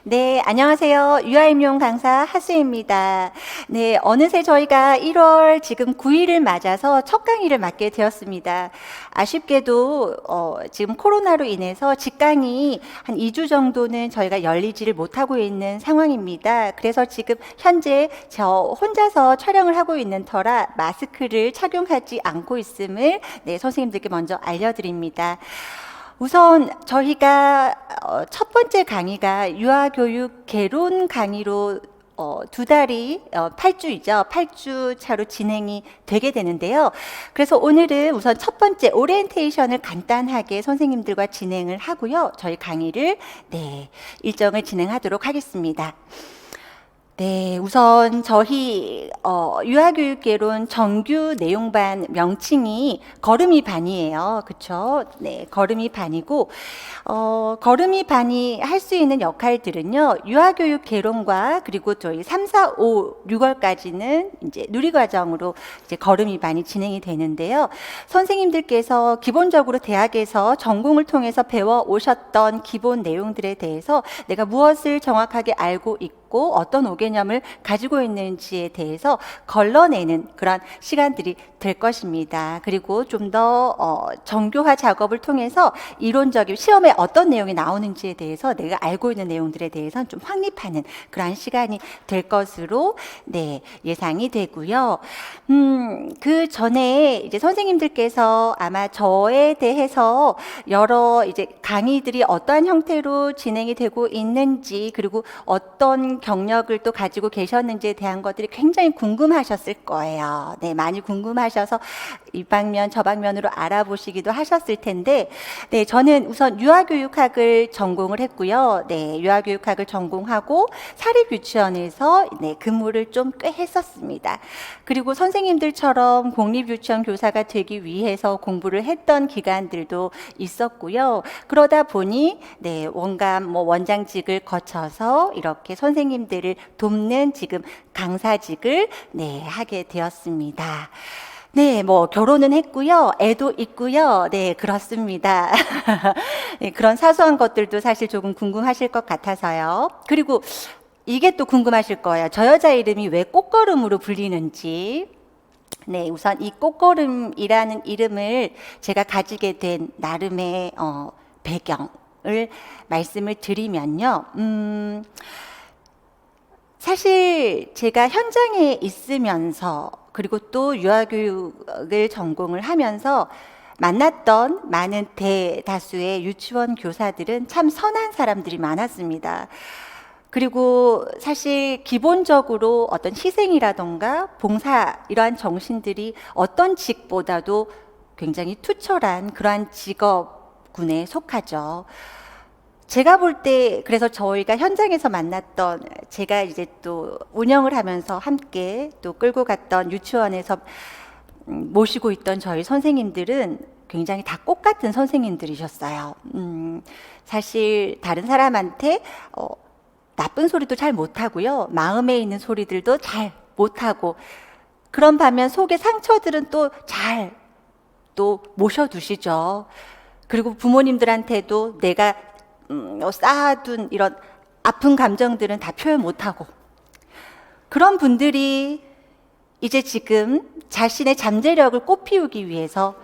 네, 안녕하세요. 유아임용 강사 하수입니다. 네, 어느새 저희가 1월 지금 9일을 맞아서 첫 강의를 맡게 되었습니다. 아쉽게도 지금 코로나로 인해서 직강이 한 2주 정도는 저희가 열리지를 못하고 있는 상황입니다. 그래서 지금 현재 저 혼자서 촬영을 하고 있는 터라 마스크를 착용하지 않고 있음을 선생님들께 먼저 알려드립니다. 우선 저희가 첫 번째 강의가 유아교육 개론 강의로 두 달이 8주이죠. 8주 차로 진행이 되게 되는데요. 그래서 오늘은 우선 첫 번째 오리엔테이션을 간단하게 선생님들과 진행을 하고요. 저희 강의를 일정을 진행하도록 하겠습니다. 네, 우선 저희 유아교육개론 정규 내용반 명칭이 걸음이 반이에요. 그렇죠? 네, 걸음이 반이고 걸음이 반이 할 수 있는 역할들은요. 유아교육 개론과 그리고 저희 3, 4, 5, 6월까지는 이제 누리과정으로 이제 걸음이 반이 진행이 되는데요. 선생님들께서 기본적으로 대학에서 전공을 통해서 배워 오셨던 기본 내용들에 대해서 내가 무엇을 정확하게 알고 있고 어떤 5개념을 가지고 있는지에 대해서 걸러내는 그런 시간들이 될 것입니다. 그리고 좀 더 정교화 작업을 통해서 이론적인 시험에 어떤 내용이 나오는지에 대해서 내가 알고 있는 내용들에 대해서는 좀 확립하는 그러한 시간이 될 것으로 예상이 되고요. 그 전에 이제 선생님들께서 아마 저에 대해서 여러 이제 강의들이 어떠한 형태로 진행이 되고 있는지 그리고 어떤 경력을 또 가지고 계셨는지에 대한 것들이 굉장히 궁금하셨을 거예요. 네, 많이 궁금하셔서 이 방면 저 방면으로 알아보시기도 하셨을 텐데, 저는 우선 유아교육학을 전공을 했고요. 유아교육학을 전공하고 사립유치원에서 근무를 좀 꽤 했었습니다. 그리고 선생님들처럼 공립유치원 교사가 되기 위해서 공부를 했던 기간들도 있었고요. 그러다 보니 원감 원장직을 거쳐서 이렇게 선생님들을 돕는 지금 강사직을 하게 되었습니다. 결혼은 했고요. 애도 있고요. 그렇습니다. 그런 사소한 것들도 사실 조금 궁금하실 것 같아서요. 그리고 이게 또 궁금하실 거예요. 저 여자 이름이 왜 꽃걸음으로 불리는지. 우선 이 꽃걸음이라는 이름을 제가 가지게 된 나름의 배경을 말씀을 드리면요. 사실 제가 현장에 있으면서 그리고 또 유아교육을 전공을 하면서 만났던 많은 대다수의 유치원 교사들은 참 선한 사람들이 많았습니다. 그리고 사실 기본적으로 어떤 희생이라던가 봉사 이러한 정신들이 어떤 직보다도 굉장히 투철한 그러한 직업군에 속하죠. 제가 볼 때 그래서 저희가 현장에서 만났던 제가 이제 또 운영을 하면서 함께 또 끌고 갔던 유치원에서 모시고 있던 저희 선생님들은 굉장히 다 꽃같은 선생님들이셨어요. 사실 다른 사람한테 나쁜 소리도 잘 못하고요. 마음에 있는 소리들도 잘 못하고 그런 반면 속의 상처들은 또 잘 또 모셔두시죠. 그리고 부모님들한테도 내가 쌓아둔 이런 아픈 감정들은 다 표현 못하고 그런 분들이 이제 지금 자신의 잠재력을 꽃피우기 위해서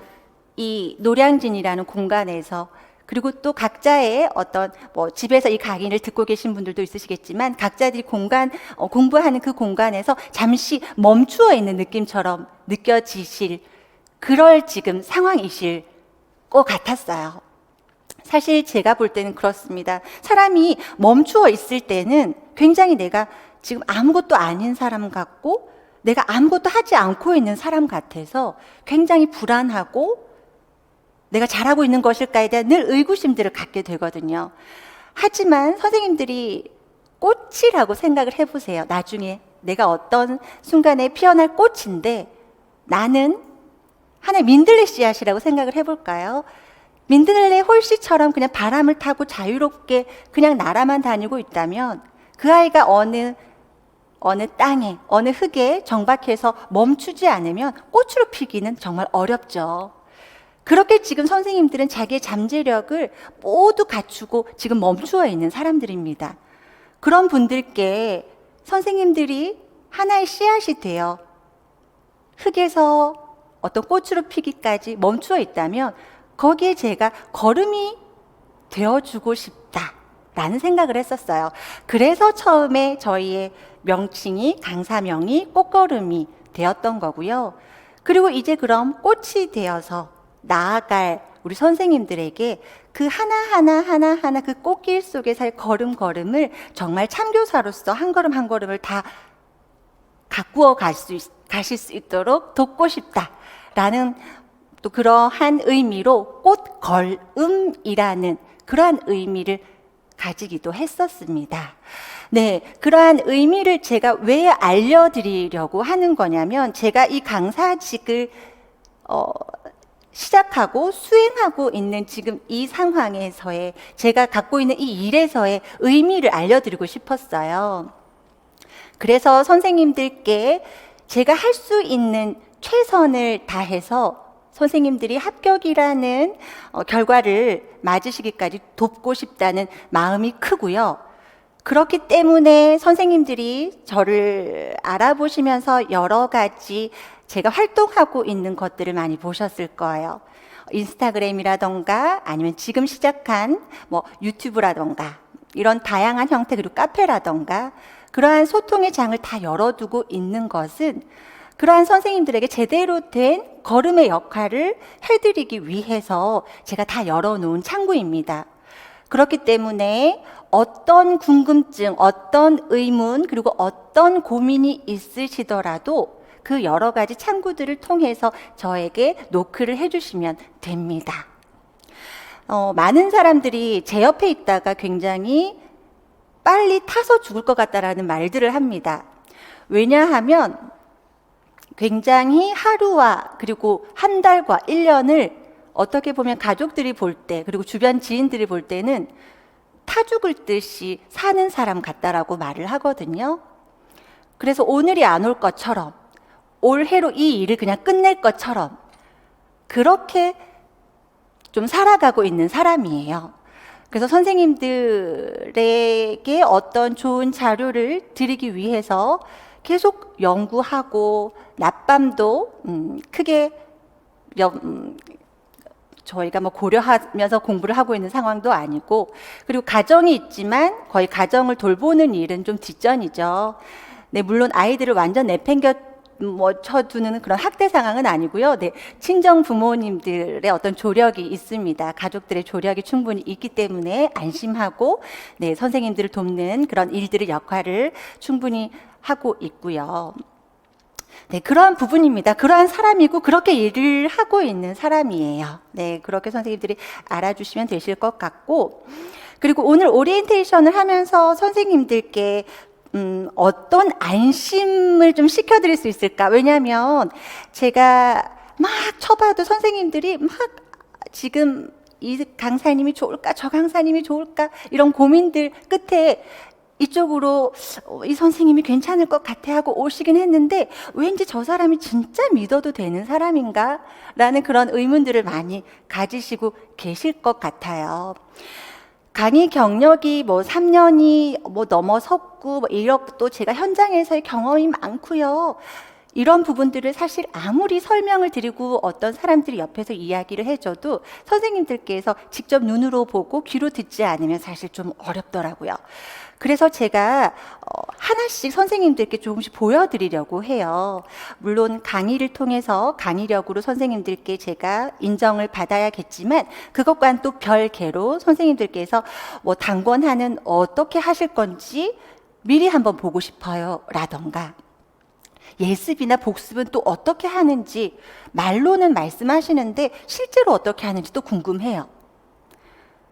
이 노량진이라는 공간에서 그리고 또 각자의 어떤 집에서 이 강의를 듣고 계신 분들도 있으시겠지만 각자들이 공부하는 그 공간에서 잠시 멈추어 있는 느낌처럼 느껴지실 그럴 지금 상황이실 것 같았어요. 사실 제가 볼 때는 그렇습니다. 사람이 멈추어 있을 때는 굉장히 내가 지금 아무것도 아닌 사람 같고 내가 아무것도 하지 않고 있는 사람 같아서 굉장히 불안하고 내가 잘하고 있는 것일까에 대한 늘 의구심들을 갖게 되거든요. 하지만 선생님들이 꽃이라고 생각을 해보세요. 나중에 내가 어떤 순간에 피어날 꽃인데 나는 하나의 민들레 씨앗이라고 생각을 해볼까요? 민들레 홀씨처럼 그냥 바람을 타고 자유롭게 그냥 날아만 다니고 있다면 그 아이가 어느 땅에 어느 흙에 정박해서 멈추지 않으면 꽃으로 피기는 정말 어렵죠. 그렇게 지금 선생님들은 자기의 잠재력을 모두 갖추고 지금 멈추어 있는 사람들입니다. 그런 분들께 선생님들이 하나의 씨앗이 되어 흙에서 어떤 꽃으로 피기까지 멈추어 있다면 거기에 제가 걸음이 되어주고 싶다라는 생각을 했었어요. 그래서 처음에 저희의 명칭이 강사명이 꽃걸음이 되었던 거고요. 그리고 이제 그럼 꽃이 되어서 나아갈 우리 선생님들에게 그 하나하나 그 꽃길 속에서의 걸음걸음을 정말 참교사로서 한 걸음 한 걸음을 다 가꾸어 가실 수 있도록 돕고 싶다라는 또 그러한 의미로 꽃걸음이라는 그러한 의미를 가지기도 했었습니다. 네, 그러한 의미를 제가 왜 알려드리려고 하는 거냐면 제가 이 강사직을 시작하고 수행하고 있는 지금 이 상황에서의 제가 갖고 있는 이 일에서의 의미를 알려드리고 싶었어요. 그래서 선생님들께 제가 할 수 있는 최선을 다해서 선생님들이 합격이라는 결과를 맞으시기까지 돕고 싶다는 마음이 크고요. 그렇기 때문에 선생님들이 저를 알아보시면서 여러 가지 제가 활동하고 있는 것들을 많이 보셨을 거예요. 인스타그램이라던가 아니면 지금 시작한 유튜브라던가 이런 다양한 형태 그리고 카페라던가 그러한 소통의 장을 다 열어두고 있는 것은 그러한 선생님들에게 제대로 된 걸음의 역할을 해드리기 위해서 제가 다 열어놓은 창구입니다. 그렇기 때문에 어떤 궁금증, 어떤 의문, 그리고 어떤 고민이 있으시더라도 그 여러 가지 창구들을 통해서 저에게 노크를 해주시면 됩니다. 많은 사람들이 제 옆에 있다가 굉장히 빨리 타서 죽을 것 같다라는 말들을 합니다. 왜냐하면 굉장히 하루와 그리고 한 달과 1년을 어떻게 보면 가족들이 볼 때 그리고 주변 지인들이 볼 때는 타 죽을 듯이 사는 사람 같다라고 말을 하거든요. 그래서 오늘이 안 올 것처럼 올해로 이 일을 그냥 끝낼 것처럼 그렇게 좀 살아가고 있는 사람이에요. 그래서 선생님들에게 어떤 좋은 자료를 드리기 위해서 계속 연구하고 낮밤도 크게 저희가 고려하면서 공부를 하고 있는 상황도 아니고 그리고 가정이 있지만 거의 가정을 돌보는 일은 좀 뒷전이죠. 네, 물론 아이들을 완전 내팽겨 쳐두는 그런 학대 상황은 아니고요. 네, 친정 부모님들의 어떤 조력이 있습니다. 가족들의 조력이 충분히 있기 때문에 안심하고 네, 선생님들을 돕는 그런 일들의 역할을 충분히 하고 있고요. 네, 그러한 부분입니다. 그러한 사람이고 그렇게 일을 하고 있는 사람이에요. 네, 그렇게 선생님들이 알아주시면 되실 것 같고 그리고 오늘 오리엔테이션을 하면서 선생님들께 어떤 안심을 좀 시켜드릴 수 있을까? 왜냐하면 제가 막 쳐봐도 선생님들이 막 지금 이 강사님이 좋을까? 저 강사님이 좋을까? 이런 고민들 끝에 이쪽으로 이 선생님이 괜찮을 것 같아 하고 오시긴 했는데 왠지 저 사람이 진짜 믿어도 되는 사람인가? 라는 그런 의문들을 많이 가지시고 계실 것 같아요. 강의 경력이 3년이 넘어섰고 이렇고 제가 현장에서의 경험이 많고요. 이런 부분들을 사실 아무리 설명을 드리고 어떤 사람들이 옆에서 이야기를 해줘도 선생님들께서 직접 눈으로 보고 귀로 듣지 않으면 사실 좀 어렵더라고요. 그래서 제가 하나씩 선생님들께 조금씩 보여드리려고 해요. 물론 강의를 통해서 강의력으로 선생님들께 제가 인정을 받아야겠지만 그것과는 또 별개로 선생님들께서 당권하는 어떻게 하실 건지 미리 한번 보고 싶어요 라던가 예습이나 복습은 또 어떻게 하는지 말로는 말씀하시는데 실제로 어떻게 하는지 또 궁금해요.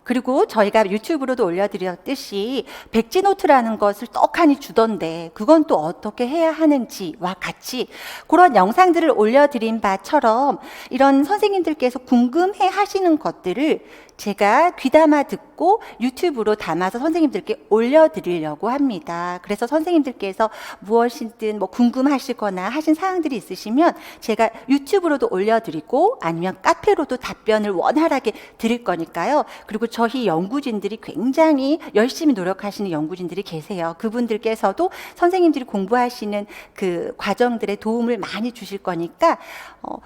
그리고 저희가 유튜브로도 올려드렸듯이 백지노트라는 것을 떡하니 주던데 그건 또 어떻게 해야 하는지와 같이 그런 영상들을 올려드린 바처럼 이런 선생님들께서 궁금해 하시는 것들을 제가 귀담아 듣고 유튜브로 담아서 선생님들께 올려드리려고 합니다. 그래서 선생님들께서 무엇이든 뭐 궁금하시거나 하신 사항들이 있으시면 제가 유튜브로도 올려드리고 아니면 카페로도 답변을 원활하게 드릴 거니까요. 그리고 저희 연구진들이 굉장히 열심히 노력하시는 연구진들이 계세요. 그분들께서도 선생님들이 공부하시는 그 과정들의 도움을 많이 주실 거니까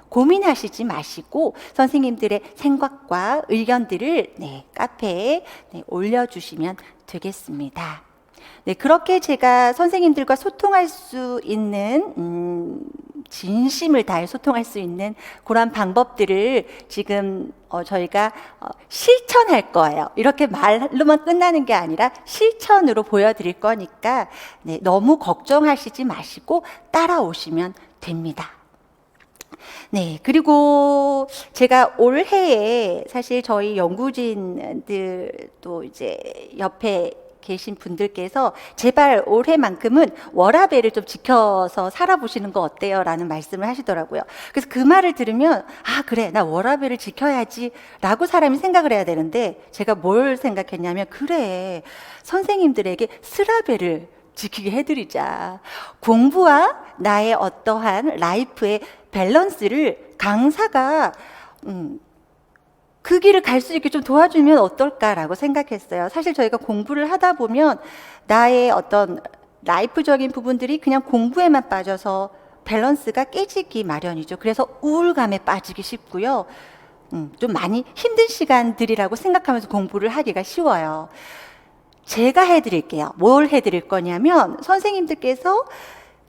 고민하시지 마시고 선생님들의 생각과 의견들을 카페에 올려주시면 되겠습니다. 네, 그렇게 제가 선생님들과 소통할 수 있는 진심을 다해 소통할 수 있는 그런 방법들을 지금 저희가 실천할 거예요. 이렇게 말로만 끝나는 게 아니라 실천으로 보여드릴 거니까 너무 걱정하시지 마시고 따라오시면 됩니다. 네, 그리고 제가 올해에 사실 저희 연구진들도 이제 옆에 계신 분들께서 제발 올해만큼은 워라밸을 좀 지켜서 살아보시는 거 어때요? 라는 말씀을 하시더라고요. 그래서 그 말을 들으면 그래, 나 워라밸을 지켜야지 라고 사람이 생각을 해야 되는데 제가 뭘 생각했냐면 그래, 선생님들에게 스라밸을 지키게 해드리자. 공부와 나의 어떠한 라이프의 밸런스를 강사가 그 길을 갈 수 있게 좀 도와주면 어떨까라고 생각했어요. 사실 저희가 공부를 하다 보면 나의 어떤 라이프적인 부분들이 그냥 공부에만 빠져서 밸런스가 깨지기 마련이죠. 그래서 우울감에 빠지기 쉽고요. 좀 많이 힘든 시간들이라고 생각하면서 공부를 하기가 쉬워요. 제가 해드릴게요. 뭘 해드릴 거냐면 선생님들께서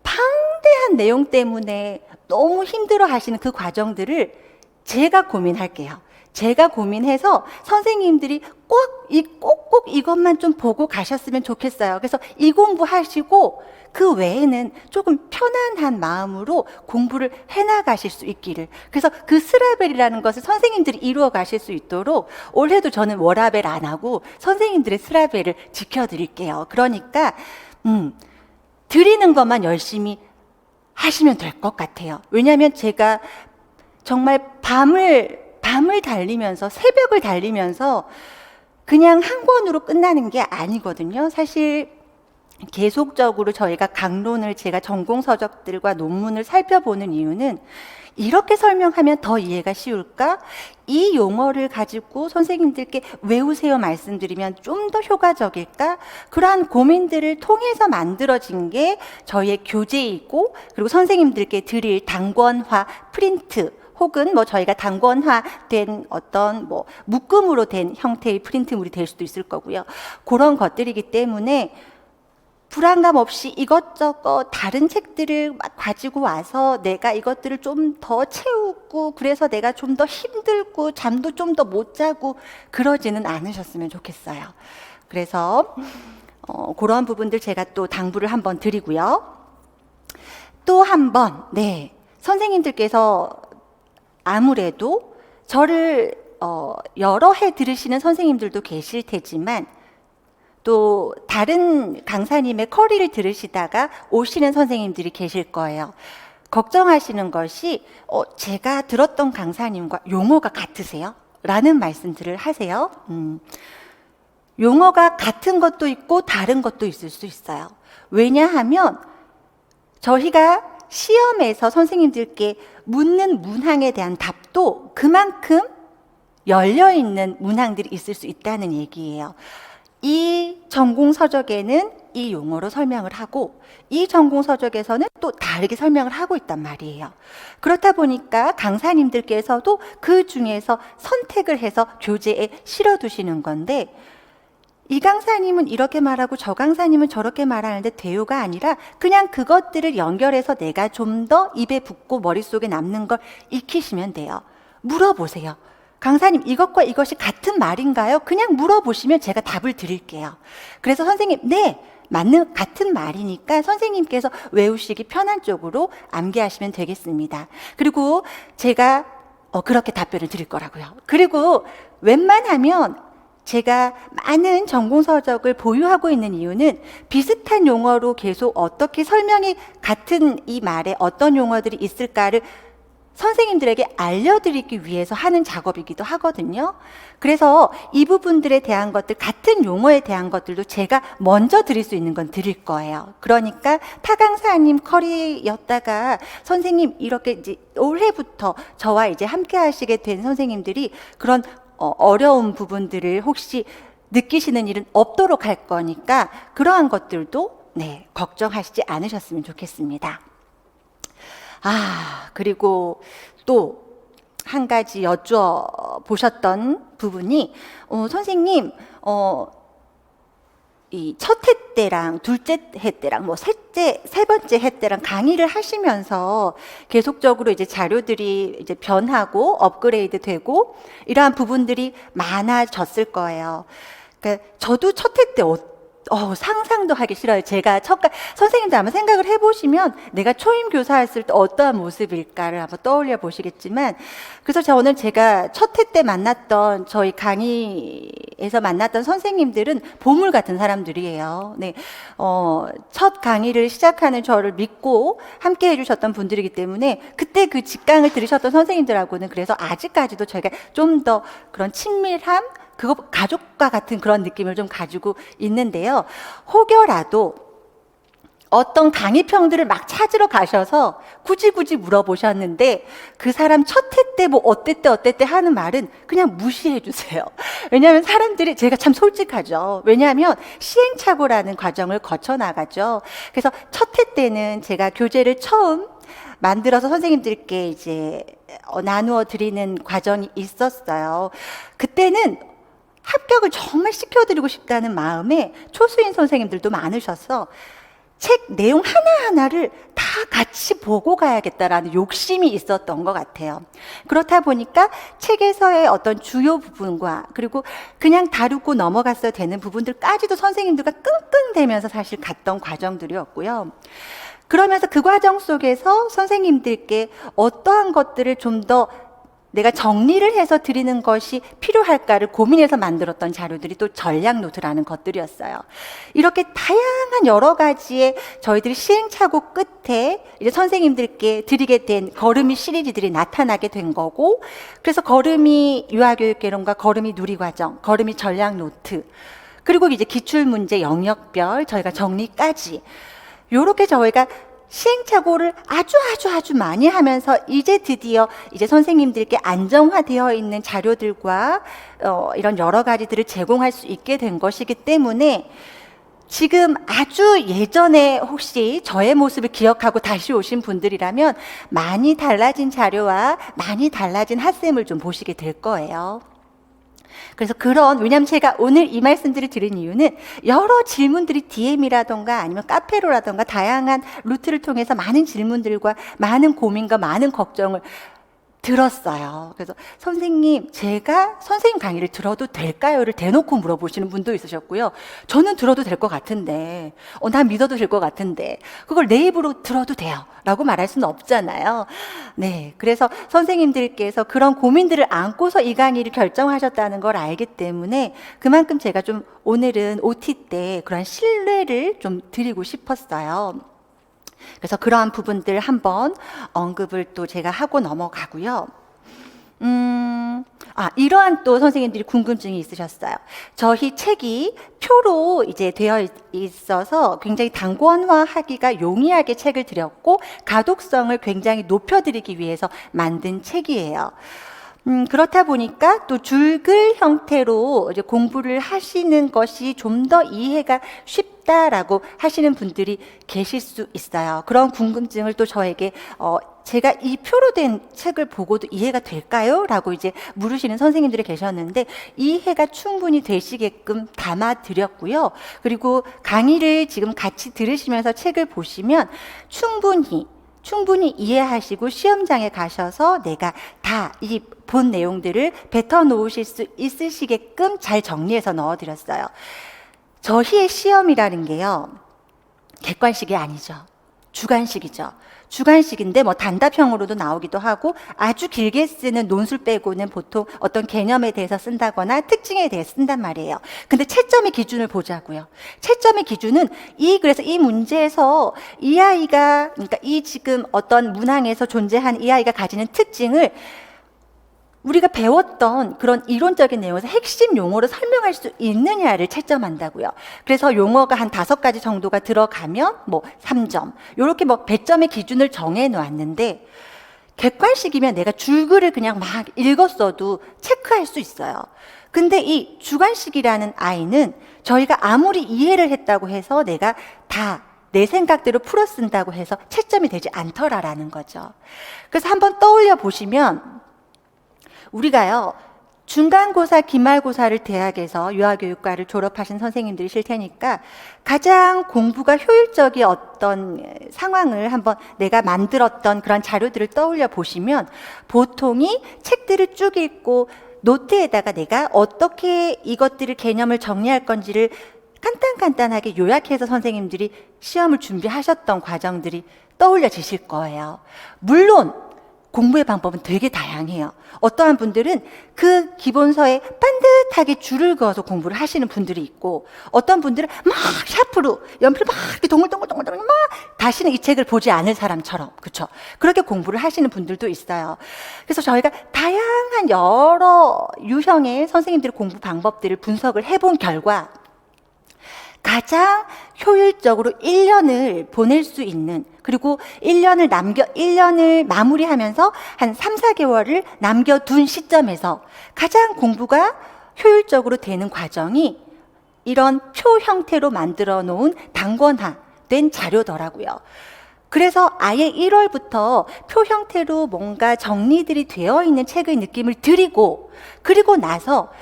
방대한 내용 때문에 너무 힘들어 하시는 그 과정들을 제가 고민할게요. 제가 고민해서 선생님들이 꼭 이것만 좀 보고 가셨으면 좋겠어요. 그래서 이 공부하시고 그 외에는 조금 편안한 마음으로 공부를 해나가실 수 있기를. 그래서 그 스라벨이라는 것을 선생님들이 이루어 가실 수 있도록 올해도 저는 워라벨 안 하고 선생님들의 스라벨을 지켜드릴게요. 그러니까 드리는 것만 열심히 하시면 될 것 같아요. 왜냐하면 제가 정말 밤을 달리면서 새벽을 달리면서 그냥 한 권으로 끝나는 게 아니거든요. 사실 계속적으로 저희가 강론을 제가 전공 서적들과 논문을 살펴보는 이유는 이렇게 설명하면 더 이해가 쉬울까? 이 용어를 가지고 선생님들께 외우세요 말씀드리면 좀 더 효과적일까? 그러한 고민들을 통해서 만들어진 게 저희의 교재이고 그리고 선생님들께 드릴 단권화 프린트 혹은 뭐 저희가 단권화된 어떤 뭐 묶음으로 된 형태의 프린트물이 될 수도 있을 거고요. 그런 것들이기 때문에 불안감 없이 이것저것 다른 책들을 막 가지고 와서 내가 이것들을 좀 더 채우고 그래서 내가 좀 더 힘들고 잠도 좀 더 못 자고 그러지는 않으셨으면 좋겠어요. 그래서 그런 부분들 제가 또 당부를 한번 드리고요. 또 한 번, 선생님들께서 아무래도 저를 여러 해 들으시는 선생님들도 계실 테지만 또 다른 강사님의 커리를 들으시다가 오시는 선생님들이 계실 거예요. 걱정하시는 것이 제가 들었던 강사님과 용어가 같으세요? 라는 말씀들을 하세요. 용어가 같은 것도 있고 다른 것도 있을 수 있어요. 왜냐하면 저희가 시험에서 선생님들께 묻는 문항에 대한 답도 그만큼 열려있는 문항들이 있을 수 있다는 얘기예요. 이 전공 서적에는 이 용어로 설명을 하고 이 전공 서적에서는 또 다르게 설명을 하고 있단 말이에요. 그렇다 보니까 강사님들께서도 그 중에서 선택을 해서 교재에 실어두시는 건데 이 강사님은 이렇게 말하고 저 강사님은 저렇게 말하는데 대요가 아니라 그냥 그것들을 연결해서 내가 좀 더 입에 붙고 머릿속에 남는 걸 익히시면 돼요. 물어보세요. 강사님, 이것과 이것이 같은 말인가요? 그냥 물어보시면 제가 답을 드릴게요. 그래서 선생님, 네, 같은 말이니까 선생님께서 외우시기 편한 쪽으로 암기하시면 되겠습니다. 그리고 제가 그렇게 답변을 드릴 거라고요. 그리고 웬만하면 제가 많은 전공서적을 보유하고 있는 이유는 비슷한 용어로 계속 어떻게 설명이 같은 이 말에 어떤 용어들이 있을까를 선생님들에게 알려드리기 위해서 하는 작업이기도 하거든요. 그래서 이 부분들에 대한 것들, 같은 용어에 대한 것들도 제가 먼저 드릴 수 있는 건 드릴 거예요. 그러니까 타강사님 커리였다가 선생님 이렇게 이제 올해부터 저와 이제 함께 하시게 된 선생님들이 그런 어려운 부분들을 혹시 느끼시는 일은 없도록 할 거니까 그러한 것들도 걱정하시지 않으셨으면 좋겠습니다. 그리고 또 한 가지 여쭤보셨던 부분이, 선생님, 이 첫 해 때랑 둘째 해 때랑 뭐 세 번째 해 때랑 강의를 하시면서 계속적으로 이제 자료들이 이제 변하고 업그레이드 되고 이러한 부분들이 많아졌을 거예요. 그러니까 저도 첫 해 때 상상도 하기 싫어요. 제가 선생님도 아마 생각을 해보시면 내가 초임 교사였을 때 어떠한 모습일까를 한번 떠올려 보시겠지만, 그래서 오늘 제가 첫 해 때 만났던 저희 강의에서 만났던 선생님들은 보물 같은 사람들이에요. 첫 강의를 시작하는 저를 믿고 함께 해주셨던 분들이기 때문에 그때 그 직강을 들으셨던 선생님들하고는 그래서 아직까지도 저희가 좀 더 그런 친밀함, 그거 가족과 같은 그런 느낌을 좀 가지고 있는데요. 혹여라도 어떤 강의평들을 막 찾으러 가셔서 굳이 물어보셨는데 그 사람 첫 해 때 뭐 어땠대 하는 말은 그냥 무시해 주세요. 왜냐하면 사람들이, 제가 참 솔직하죠. 왜냐하면 시행착오라는 과정을 거쳐 나가죠. 그래서 첫 해 때는 제가 교재를 처음 만들어서 선생님들께 이제 나누어 드리는 과정이 있었어요. 그때는 합격을 정말 시켜드리고 싶다는 마음에 초수인 선생님들도 많으셔서 책 내용 하나하나를 다 같이 보고 가야겠다라는 욕심이 있었던 것 같아요. 그렇다 보니까 책에서의 어떤 주요 부분과 그리고 그냥 다루고 넘어갔어야 되는 부분들까지도 선생님들과 끙끙대면서 사실 갔던 과정들이었고요. 그러면서 그 과정 속에서 선생님들께 어떠한 것들을 좀 더 내가 정리를 해서 드리는 것이 필요할까를 고민해서 만들었던 자료들이 또 전략 노트라는 것들이었어요. 이렇게 다양한 여러 가지의 저희들이 시행착오 끝에 이제 선생님들께 드리게 된 걸음이 시리즈들이 나타나게 된 거고, 그래서 걸음이 유아교육개론과 걸음이 누리과정, 걸음이 전략 노트, 그리고 이제 기출문제 영역별 저희가 정리까지, 요렇게 저희가 시행착오를 아주 많이 하면서 이제 드디어 이제 선생님들께 안정화되어 있는 자료들과 이런 여러 가지들을 제공할 수 있게 된 것이기 때문에 지금 아주 예전에 혹시 저의 모습을 기억하고 다시 오신 분들이라면 많이 달라진 자료와 많이 달라진 핫쌤을 좀 보시게 될 거예요. 그래서 왜냐하면 제가 오늘 이 말씀들을 드린 이유는 여러 질문들이 DM이라던가 아니면 카페로라던가 다양한 루트를 통해서 많은 질문들과 많은 고민과 많은 걱정을 들었어요. 그래서 선생님, 제가 선생님 강의를 들어도 될까요?를 대놓고 물어보시는 분도 있으셨고요. 저는 들어도 될 것 같은데, 난 믿어도 될 것 같은데, 그걸 내 입으로 들어도 돼요 라고 말할 수는 없잖아요. 그래서 선생님들께서 그런 고민들을 안고서 이 강의를 결정하셨다는 걸 알기 때문에 그만큼 제가 좀 오늘은 OT 때 그런 신뢰를 좀 드리고 싶었어요. 그래서 그러한 부분들 한번 언급을 또 제가 하고 넘어가고요. 이러한 또 선생님들이 궁금증이 있으셨어요. 저희 책이 표로 이제 되어 있어서 굉장히 단권화하기가 용이하게 책을 드렸고 가독성을 굉장히 높여드리기 위해서 만든 책이에요. 그렇다 보니까 또 줄글 형태로 이제 공부를 하시는 것이 좀 더 이해가 쉽다라고 하시는 분들이 계실 수 있어요. 그런 궁금증을 또 저에게 제가 이 표로 된 책을 보고도 이해가 될까요? 라고 이제 물으시는 선생님들이 계셨는데 이해가 충분히 되시게끔 담아 드렸고요. 그리고 강의를 지금 같이 들으시면서 책을 보시면 충분히 이해하시고 시험장에 가셔서 내가 다 이 본 내용들을 뱉어 놓으실 수 있으시게끔 잘 정리해서 넣어드렸어요. 저희의 시험이라는 게요, 객관식이 아니죠. 주관식이죠. 주관식인데 뭐 단답형으로도 나오기도 하고 아주 길게 쓰는 논술 빼고는 보통 어떤 개념에 대해서 쓴다거나 특징에 대해 쓴단 말이에요. 근데 채점의 기준을 보자고요. 채점의 기준은 그래서 이 문제에서 이 아이가, 그러니까 이 지금 어떤 문항에서 존재한 이 아이가 가지는 특징을 우리가 배웠던 그런 이론적인 내용에서 핵심 용어로 설명할 수 있느냐를 채점한다고요. 그래서 용어가 한 5가지 정도가 들어가면 뭐 3점. 이렇게 뭐 배점의 기준을 정해 놓았는데 객관식이면 내가 줄글을 그냥 막 읽었어도 체크할 수 있어요. 근데 이 주관식이라는 아이는 저희가 아무리 이해를 했다고 해서 내가 다 내 생각대로 풀어 쓴다고 해서 채점이 되지 않더라라는 거죠. 그래서 한번 떠올려 보시면 우리가요, 중간고사, 기말고사를 대학에서 유아교육과를 졸업하신 선생님들이실 테니까 가장 공부가 효율적인 어떤 상황을 한번 내가 만들었던 그런 자료들을 떠올려 보시면 보통이 책들을 쭉 읽고 노트에다가 내가 어떻게 이것들을 개념을 정리할 건지를 간단하게 요약해서 선생님들이 시험을 준비하셨던 과정들이 떠올려지실 거예요. 물론 공부의 방법은 되게 다양해요. 어떠한 분들은 그 기본서에 반듯하게 줄을 그어서 공부를 하시는 분들이 있고, 어떤 분들은 막 샤프로 연필 막 이렇게 동글동글동글 막 다시는 이 책을 보지 않을 사람처럼, 그렇죠? 그렇게 공부를 하시는 분들도 있어요. 그래서 저희가 다양한 여러 유형의 선생님들의 공부 방법들을 분석을 해본 결과 가장 효율적으로 1년을 보낼 수 있는, 그리고 1년을 마무리하면서 한 3, 4개월을 남겨둔 시점에서 가장 공부가 효율적으로 되는 과정이 이런 표 형태로 만들어 놓은 단권화된 자료더라고요. 그래서 아예 1월부터 표 형태로 뭔가 정리들이 되어 있는 책의 느낌을 드리고, 그리고 나서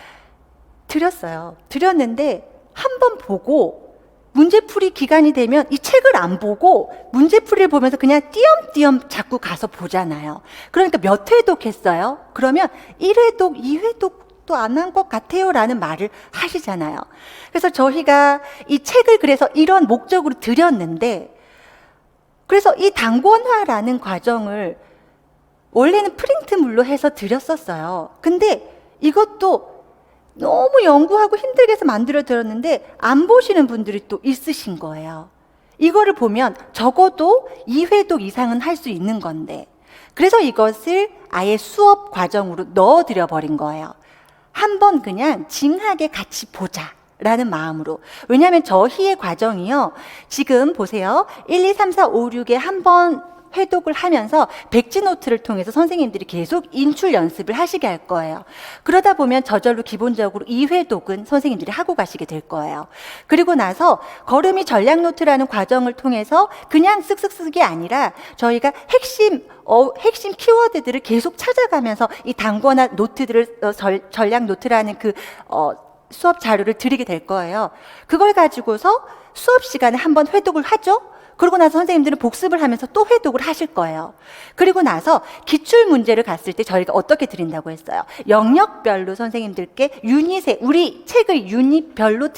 드렸는데 한번 보고 문제풀이 기간이 되면 이 책을 안 보고 문제풀이를 보면서 그냥 띄엄띄엄 자꾸 가서 보잖아요. 그러니까 몇 회독 했어요? 그러면 1회독, 2회독도 안 한 것 같아요 라는 말을 하시잖아요. 그래서 저희가 이 책을 그래서 이런 목적으로 드렸는데, 그래서 이 단권화라는 과정을 원래는 프린트물로 해서 드렸었어요. 근데 이것도 너무 연구하고 힘들게 해서 만들어 드렸는데 안 보시는 분들이 또 있으신 거예요. 이거를 보면 적어도 2회독 이상은 할 수 있는 건데, 그래서 이것을 아예 수업 과정으로 넣어드려 버린 거예요. 한번 그냥 징하게 같이 보자 라는 마음으로. 왜냐하면 저희의 과정이요, 지금 보세요, 1, 2, 3, 4, 5, 6에 한번 회독을 하면서 백지노트를 통해서 선생님들이 계속 인출 연습을 하시게 할 거예요. 그러다 보면 저절로 기본적으로 2회독은 선생님들이 하고 가시게 될 거예요. 그리고 나서 걸음이 전략노트라는 과정을 통해서 그냥 쓱쓱 쓰기 아니라 저희가 핵심 키워드들을 계속 찾아가면서 이 단권화 노트들을 전략노트라는 수업 자료를 드리게 될 거예요. 그걸 가지고서 수업 시간에 한번 회독을 하죠. 그러고 나서 선생님들은 복습을 하면서 또 회독을 하실 거예요. 그리고 나서 기출 문제를 갔을 때 저희가 어떻게 드린다고 했어요? 영역별로 선생님들께 우리 책의 유닛별로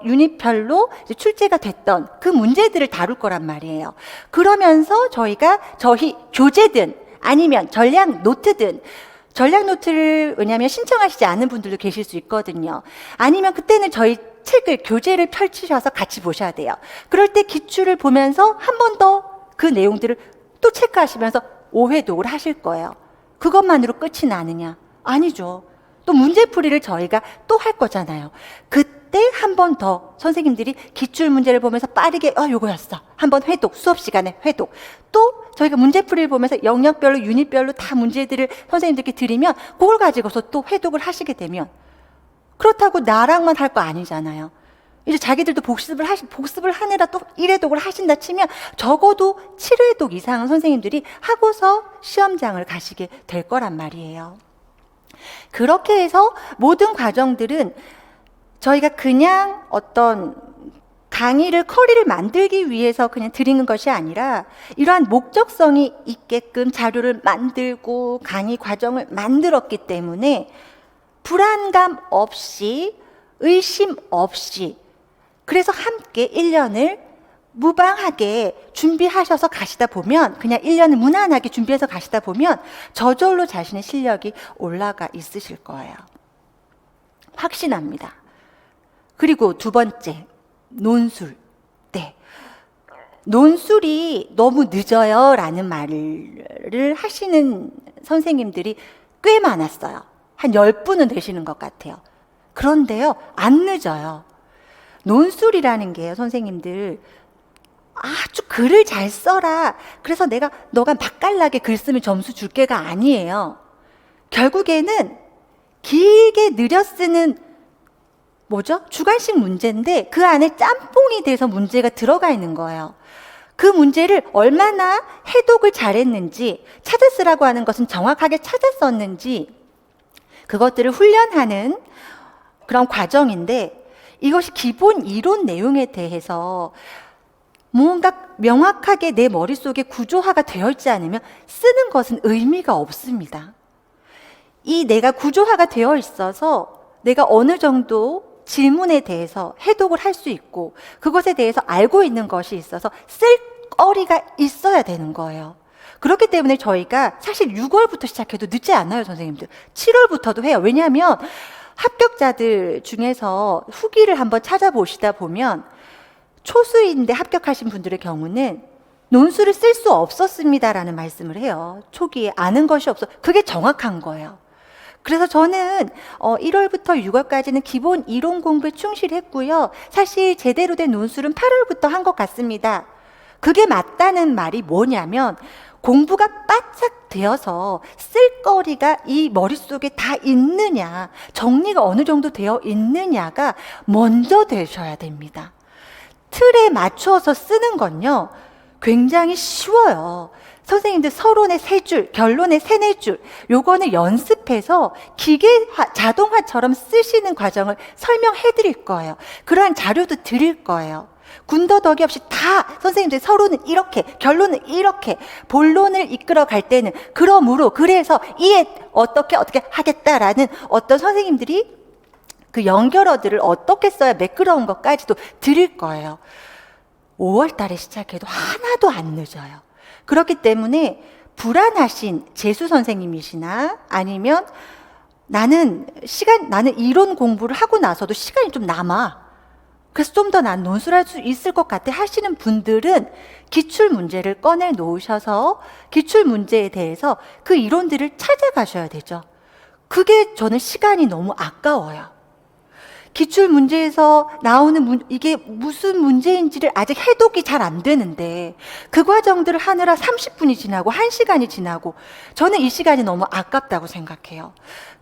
유닛별로 출제가 됐던 그 문제들을 다룰 거란 말이에요. 그러면서 저희가 교재든 아니면 전략 노트를 왜냐하면 신청하시지 않은 분들도 계실 수 있거든요. 아니면 그때는 저희 교재를 펼치셔서 같이 보셔야 돼요. 그럴 때 기출을 보면서 한 번 더 그 내용들을 또 체크하시면서 5회독을 하실 거예요. 그것만으로 끝이 나느냐? 아니죠. 또 문제풀이를 저희가 또 할 거잖아요. 그때 한 번 더 선생님들이 기출 문제를 보면서 빠르게 요거였어. 한번 회독, 수업 시간에 회독. 또 저희가 문제풀이를 보면서 영역별로, 유닛별로 다 문제들을 선생님들께 드리면 그걸 가지고서 또 회독을 하시게 되면, 그렇다고 나랑만 할 거 아니잖아요. 이제 자기들도 복습을 하느라 또 1회독을 하신다 치면 적어도 7회독 이상은 선생님들이 하고서 시험장을 가시게 될 거란 말이에요. 그렇게 해서 모든 과정들은 저희가 그냥 어떤 커리를 만들기 위해서 그냥 드리는 것이 아니라 이러한 목적성이 있게끔 자료를 만들고 강의 과정을 만들었기 때문에 불안감 없이, 의심 없이, 그래서 함께 1년을 무방하게 준비하셔서 가시다 보면, 그냥 1년을 무난하게 준비해서 가시다 보면 저절로 자신의 실력이 올라가 있으실 거예요. 확신합니다. 그리고 두 번째, 논술. 네. 논술이 너무 늦어요 라는 말을 하시는 선생님들이 꽤 많았어요. 한 10분은 되시는 것 같아요. 그런데요, 안 늦어요. 논술이라는 게요, 선생님들, 아주 글을 잘 써라, 그래서 너가 맛깔나게 글 쓰면 점수 줄게가 아니에요. 결국에는 길게 느려 쓰는 주관식 문제인데 그 안에 짬뽕이 돼서 문제가 들어가 있는 거예요. 그 문제를 얼마나 해독을 잘했는지, 찾아 쓰라고 하는 것은 정확하게 찾아 썼는지, 그것들을 훈련하는 그런 과정인데, 이것이 기본 이론 내용에 대해서 무언가 명확하게 내 머릿속에 구조화가 되어 있지 않으면 쓰는 것은 의미가 없습니다. 이 내가 구조화가 되어 있어서 내가 어느 정도 질문에 대해서 해독을 할 수 있고 그것에 대해서 알고 있는 것이 있어서 쓸 거리가 있어야 되는 거예요. 그렇기 때문에 저희가 사실 6월부터 시작해도 늦지 않아요, 선생님들. 7월부터도 해요. 왜냐하면 합격자들 중에서 후기를 한번 찾아보시다 보면 초수인데 합격하신 분들의 경우는 논술을 쓸 수 없었습니다라는 말씀을 해요. 초기에 아는 것이 없어. 그게 정확한 거예요. 그래서 저는 1월부터 6월까지는 기본 이론 공부에 충실했고요. 사실 제대로 된 논술은 8월부터 한 것 같습니다. 그게 맞다는 말이 뭐냐면, 공부가 바짝 되어서 쓸 거리가 이 머릿속에 다 있느냐, 정리가 어느 정도 되어 있느냐가 먼저 되셔야 됩니다. 틀에 맞추어서 쓰는 건요, 굉장히 쉬워요. 선생님들 서론의 3줄, 결론의 3, 4줄, 요거는 연습해서 자동화처럼 쓰시는 과정을 설명해 드릴 거예요. 그러한 자료도 드릴 거예요. 군더더기 없이 다 선생님들 서론은 이렇게, 결론은 이렇게, 본론을 이끌어 갈 때는 그래서 이에 어떻게 하겠다라는 어떤 선생님들이 그 연결어들을 어떻게 써야 매끄러운 것까지도 드릴 거예요. 5월 달에 시작해도 하나도 안 늦어요. 그렇기 때문에 불안하신 재수 선생님이시나, 아니면 나는 이론 공부를 하고 나서도 시간이 좀 남아, 그래서 좀 더 난 논술할 수 있을 것 같아 하시는 분들은 기출 문제를 꺼내 놓으셔서 기출 문제에 대해서 그 이론들을 찾아가셔야 되죠. 그게 저는 시간이 너무 아까워요. 기출 문제에서 나오는 이게 무슨 문제인지를 아직 해독이 잘 안 되는데 그 과정들을 하느라 30분이 지나고 1시간이 지나고, 저는 이 시간이 너무 아깝다고 생각해요.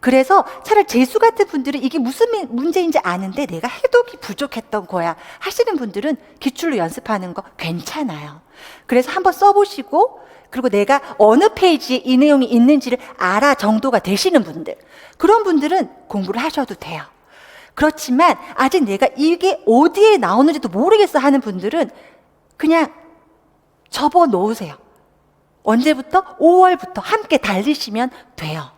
그래서 차라리 재수 같은 분들은 이게 무슨 문제인지 아는데 내가 해독이 부족했던 거야 하시는 분들은 기출로 연습하는 거 괜찮아요. 그래서 한번 써보시고, 그리고 내가 어느 페이지에 이 내용이 있는지를 알아 정도가 되시는 분들, 그런 분들은 공부를 하셔도 돼요. 그렇지만 아직 내가 이게 어디에 나오는지도 모르겠어 하는 분들은 그냥 접어 놓으세요. 언제부터? 5월부터 함께 달리시면 돼요.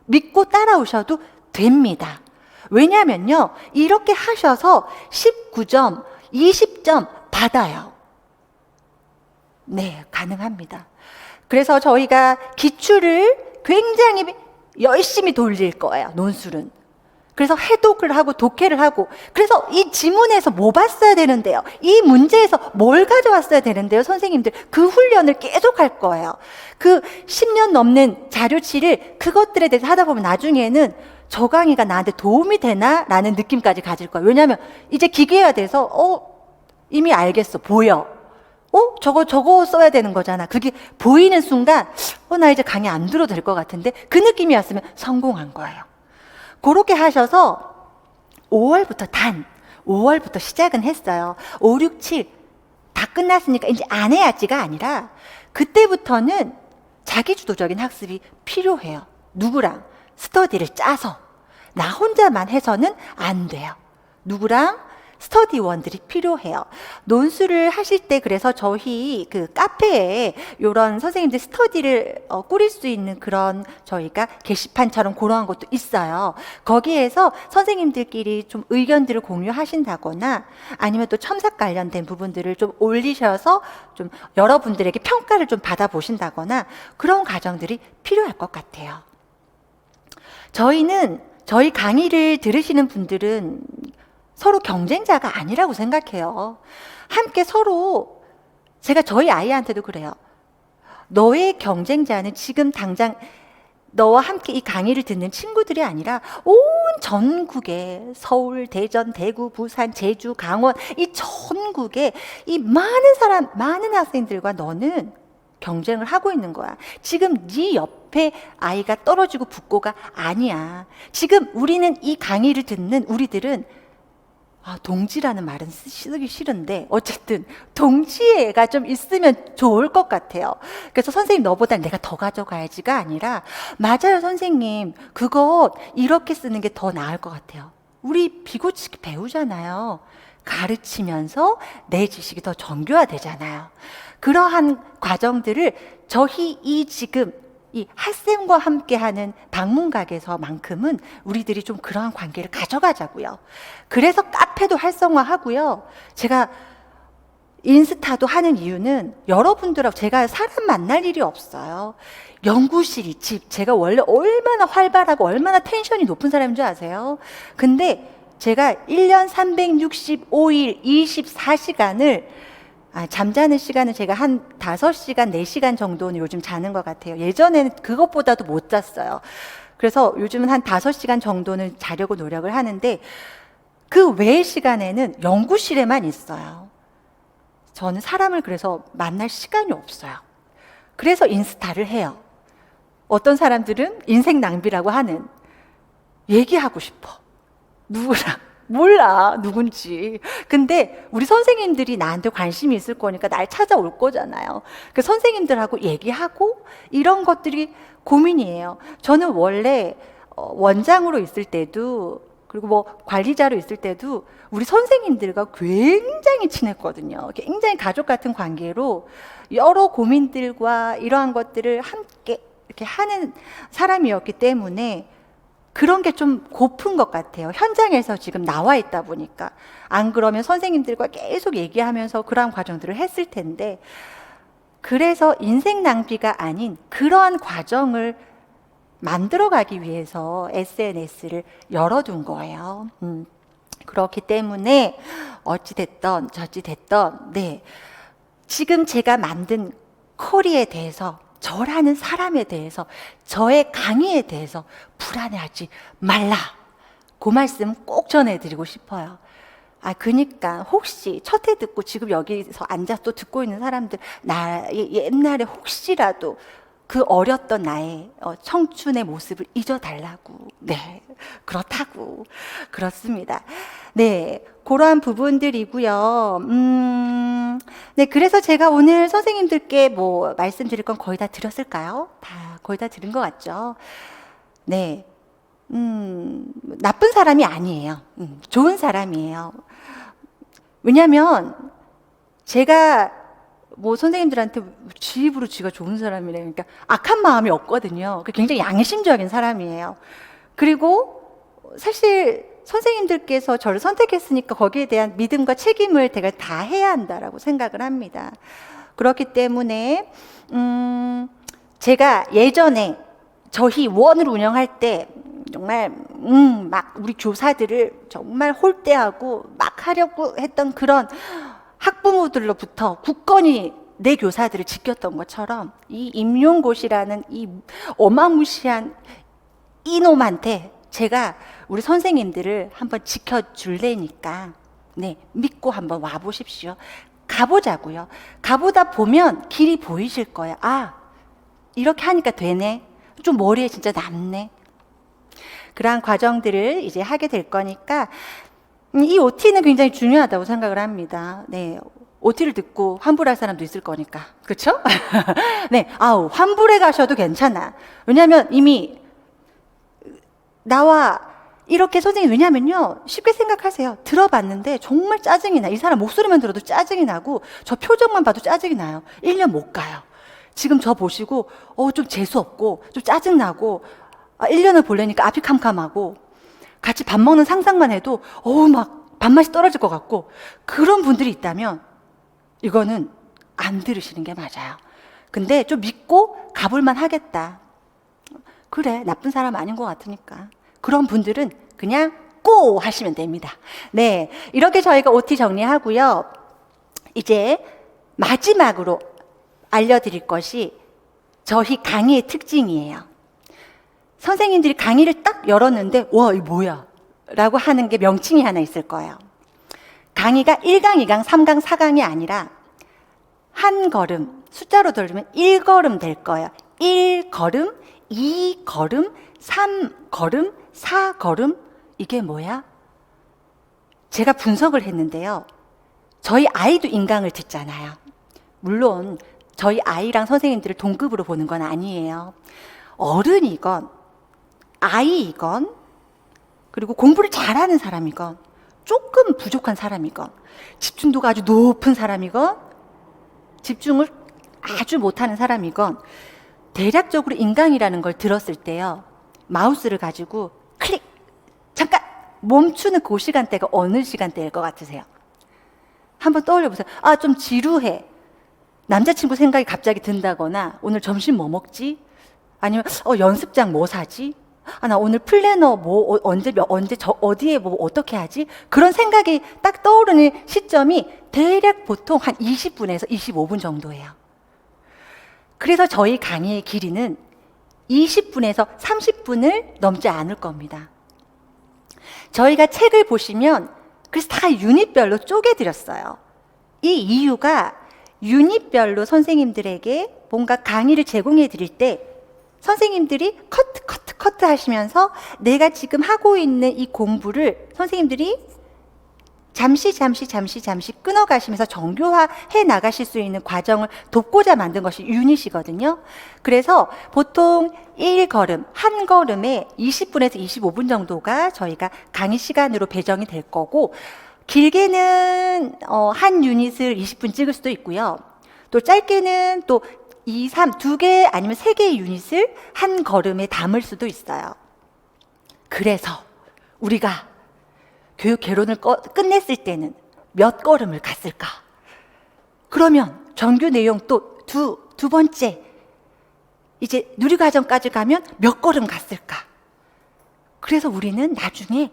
믿고 따라오셔도 됩니다. 왜냐면요, 이렇게 하셔서 19점, 20점 받아요. 네, 가능합니다. 그래서 저희가 기출을 굉장히 열심히 돌릴 거예요, 논술은. 그래서 해독을 하고 독해를 하고, 그래서 이 지문에서 뭐 봤어야 되는데요, 이 문제에서 뭘 가져왔어야 되는데요, 선생님들 그 훈련을 계속 할 거예요. 그 10년 넘는 자료치를 그것들에 대해서 하다 보면 나중에는 저 강의가 나한테 도움이 되나? 라는 느낌까지 가질 거예요. 왜냐하면 이제 기계화 돼서 이미 알겠어, 보여. 저거 써야 되는 거잖아. 그게 보이는 순간 나 이제 강의 안 들어도 될 것 같은데, 그 느낌이 왔으면 성공한 거예요. 그렇게 하셔서 5월부터 시작은 했어요. 5, 6, 7 다 끝났으니까 이제 안 해야지가 아니라 그때부터는 자기주도적인 학습이 필요해요. 누구랑 스터디를 짜서, 나 혼자만 해서는 안 돼요. 누구랑 스터디원들이 필요해요. 논술을 하실 때 그래서 저희 그 카페에 이런 선생님들 스터디를 꾸릴 수 있는 그런 저희가 게시판처럼 그런 것도 있어요. 거기에서 선생님들끼리 좀 의견들을 공유하신다거나 아니면 또 첨삭 관련된 부분들을 좀 올리셔서 좀 여러분들에게 평가를 좀 받아보신다거나 그런 과정들이 필요할 것 같아요. 저희 강의를 들으시는 분들은 서로 경쟁자가 아니라고 생각해요. 함께 서로, 제가 저희 아이한테도 그래요. 너의 경쟁자는 지금 당장 너와 함께 이 강의를 듣는 친구들이 아니라 온 전국에 서울, 대전, 대구, 부산, 제주, 강원 이 전국에 이 많은 학생들과 너는 경쟁을 하고 있는 거야. 지금 네 옆에 아이가 떨어지고 붙고가 아니야. 지금 우리는 이 강의를 듣는 우리들은 동지라는 말은 쓰기 싫은데 어쨌든 동지애가 좀 있으면 좋을 것 같아요. 그래서 선생님 너보다 내가 더 가져가야지가 아니라 맞아요 선생님 그거 이렇게 쓰는 게 더 나을 것 같아요. 우리 비고치기 배우잖아요. 가르치면서 내 지식이 더 정교화되잖아요. 그러한 과정들을 저희 지금 이 핫쌤과 함께하는 방문각에서만큼은 우리들이 좀 그러한 관계를 가져가자고요. 그래서 카페도 활성화하고요. 제가 인스타도 하는 이유는 여러분들하고 제가 사람 만날 일이 없어요. 연구실이 제가 원래 얼마나 활발하고 얼마나 텐션이 높은 사람인 줄 아세요? 근데 제가 1년 365일 24시간을 잠자는 시간은 제가 한 5시간, 4시간 정도는 요즘 자는 것 같아요. 예전에는 그것보다도 못 잤어요. 그래서 요즘은 한 5시간 정도는 자려고 노력을 하는데 그 외의 시간에는 연구실에만 있어요. 저는 사람을 그래서 만날 시간이 없어요. 그래서 인스타를 해요. 어떤 사람들은 인생 낭비라고 하는 얘기하고 싶어. 누구랑. 몰라 누군지. 근데 우리 선생님들이 나한테 관심이 있을 거니까 날 찾아올 거잖아요. 그 선생님들하고 얘기하고 이런 것들이 고민이에요. 저는 원래 원장으로 있을 때도 그리고 뭐 관리자로 있을 때도 우리 선생님들과 굉장히 친했거든요. 굉장히 가족 같은 관계로 여러 고민들과 이러한 것들을 함께 이렇게 하는 사람이었기 때문에 그런 게 좀 고픈 것 같아요. 현장에서 지금 나와 있다 보니까. 안 그러면 선생님들과 계속 얘기하면서 그러한 과정들을 했을 텐데, 그래서 인생 낭비가 아닌 그러한 과정을 만들어가기 위해서 SNS를 열어둔 거예요. 그렇기 때문에 어찌됐던 저찌됐던 네, 지금 제가 만든 커리에 대해서 저라는 사람에 대해서 저의 강의에 대해서 불안해하지 말라. 그 말씀 꼭 전해드리고 싶어요. 그니까 혹시 첫 회 듣고 지금 여기서 앉아서 또 듣고 있는 사람들 옛날에 혹시라도 그 어렸던 나의 청춘의 모습을 잊어달라고. 네, 그렇다고. 그렇습니다. 네, 그러한 부분들이고요. 네, 그래서 제가 오늘 선생님들께 뭐 말씀드릴 건 거의 다 드렸을까요? 다 거의 다 들은 것 같죠? 네, 나쁜 사람이 아니에요. 좋은 사람이에요. 왜냐하면 제가 뭐 선생님들한테 지 입으로 지가 좋은 사람이래. 그러니까 악한 마음이 없거든요. 굉장히 양심적인 사람이에요. 그리고 사실 선생님들께서 저를 선택했으니까 거기에 대한 믿음과 책임을 제가 다 해야 한다라고 생각을 합니다. 그렇기 때문에 제가 예전에 저희 원을 운영할 때 정말 막 우리 교사들을 정말 홀대하고 막 하려고 했던 그런 학부모들로부터 굳건히 내 교사들을 지켰던 것처럼 이 임용고시라는 이 어마무시한 이놈한테 제가 우리 선생님들을 한번 지켜줄래니까 네, 믿고 한번 와보십시오. 가보자고요. 가보다 보면 길이 보이실 거예요. 이렇게 하니까 되네. 좀 머리에 진짜 남네. 그러한 과정들을 이제 하게 될 거니까 이 OT는 굉장히 중요하다고 생각을 합니다. 네, OT를 듣고 환불할 사람도 있을 거니까. 그렇죠? 네, 환불해 가셔도 괜찮아. 왜냐하면 이미 나와 이렇게 선생님, 왜냐면요, 쉽게 생각하세요. 들어봤는데 정말 짜증이 나. 이 사람 목소리만 들어도 짜증이 나고 저 표정만 봐도 짜증이 나요. 1년 못 가요. 지금 저 보시고 좀 재수없고 좀 짜증나고 1년을 보려니까 앞이 캄캄하고 같이 밥 먹는 상상만 해도 막 밥맛이 떨어질 것 같고, 그런 분들이 있다면 이거는 안 들으시는 게 맞아요. 근데 좀 믿고 가볼만 하겠다. 그래, 나쁜 사람 아닌 것 같으니까. 그런 분들은 그냥 고 하시면 됩니다. 네, 이렇게 저희가 OT 정리하고요. 이제 마지막으로 알려드릴 것이 저희 강의의 특징이에요. 선생님들이 강의를 딱 열었는데 와, 이거 뭐야? 라고 하는 게 명칭이 하나 있을 거예요. 강의가 1강, 2강, 3강, 4강이 아니라 한 걸음, 숫자로 돌리면 1걸음 될 거예요. 1걸음, 2걸음, 3걸음, 4걸음. 이게 뭐야? 제가 분석을 했는데요. 저희 아이도 인강을 듣잖아요. 물론 저희 아이랑 선생님들을 동급으로 보는 건 아니에요. 어른이건 아이이건 그리고 공부를 잘하는 사람이건 조금 부족한 사람이건 집중도가 아주 높은 사람이건 집중을 아주 못하는 사람이건 대략적으로 인강이라는 걸 들었을 때요, 마우스를 가지고 클릭, 잠깐 멈추는 그 시간대가 어느 시간대일 것 같으세요? 한번 떠올려 보세요. 좀 지루해. 남자친구 생각이 갑자기 든다거나 오늘 점심 뭐 먹지? 아니면 연습장 뭐 사지? 나 오늘 플래너 언제 어디에 어떻게 하지? 그런 생각이 딱 떠오르는 시점이 대략 보통 한 20분에서 25분 정도예요. 그래서 저희 강의의 길이는 20분에서 30분을 넘지 않을 겁니다. 저희가 책을 보시면 그래서 다 유닛별로 쪼개드렸어요. 이 이유가 유닛별로 선생님들에게 뭔가 강의를 제공해 드릴 때 선생님들이 커트 하시면서 내가 지금 하고 있는 이 공부를 선생님들이 잠시 끊어가시면서 정교화해 나가실 수 있는 과정을 돕고자 만든 것이 유닛이거든요. 그래서 보통 1걸음, 한 걸음에 20분에서 25분 정도가 저희가 강의 시간으로 배정이 될 거고, 길게는 한 유닛을 20분 찍을 수도 있고요. 또 짧게는 또 2, 3, 2개 아니면 3개의 유닛을 한 걸음에 담을 수도 있어요. 그래서 우리가 교육 개론을 끝냈을 때는 몇 걸음을 갔을까? 그러면 정규 내용 또 두 번째, 이제 누리과정까지 가면 몇 걸음 갔을까? 그래서 우리는 나중에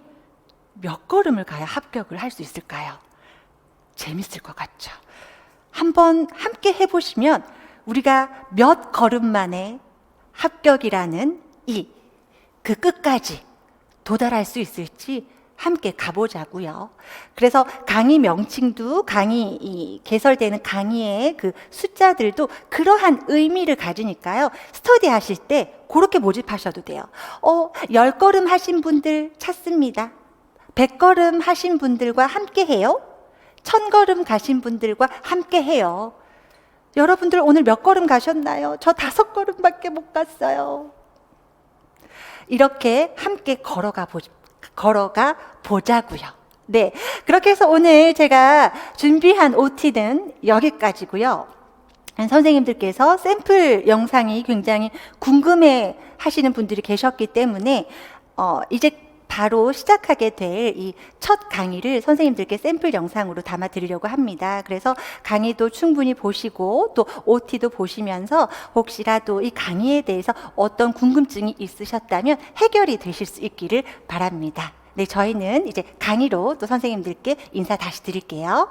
몇 걸음을 가야 합격을 할 수 있을까요? 재밌을 것 같죠? 한번 함께 해보시면 우리가 몇 걸음 만에 합격이라는 그 끝까지 도달할 수 있을지 함께 가보자고요. 그래서 강의 명칭도 개설되는 강의의 그 숫자들도 그러한 의미를 가지니까요. 스터디 하실 때 그렇게 모집하셔도 돼요. 10걸음 하신 분들 찾습니다. 100걸음 하신 분들과 함께 해요. 1000걸음 가신 분들과 함께 해요. 여러분들 오늘 몇 걸음 가셨나요? 저 5걸음밖에 못 갔어요. 이렇게 함께 걸어가 보자고요. 네, 그렇게 해서 오늘 제가 준비한 OT는 여기까지고요. 선생님들께서 샘플 영상이 굉장히 궁금해 하시는 분들이 계셨기 때문에 이제 바로 시작하게 될 이 첫 강의를 선생님들께 샘플 영상으로 담아 드리려고 합니다. 그래서 강의도 충분히 보시고 또 OT도 보시면서 혹시라도 이 강의에 대해서 어떤 궁금증이 있으셨다면 해결이 되실 수 있기를 바랍니다. 네, 저희는 이제 강의로 또 선생님들께 인사 다시 드릴게요.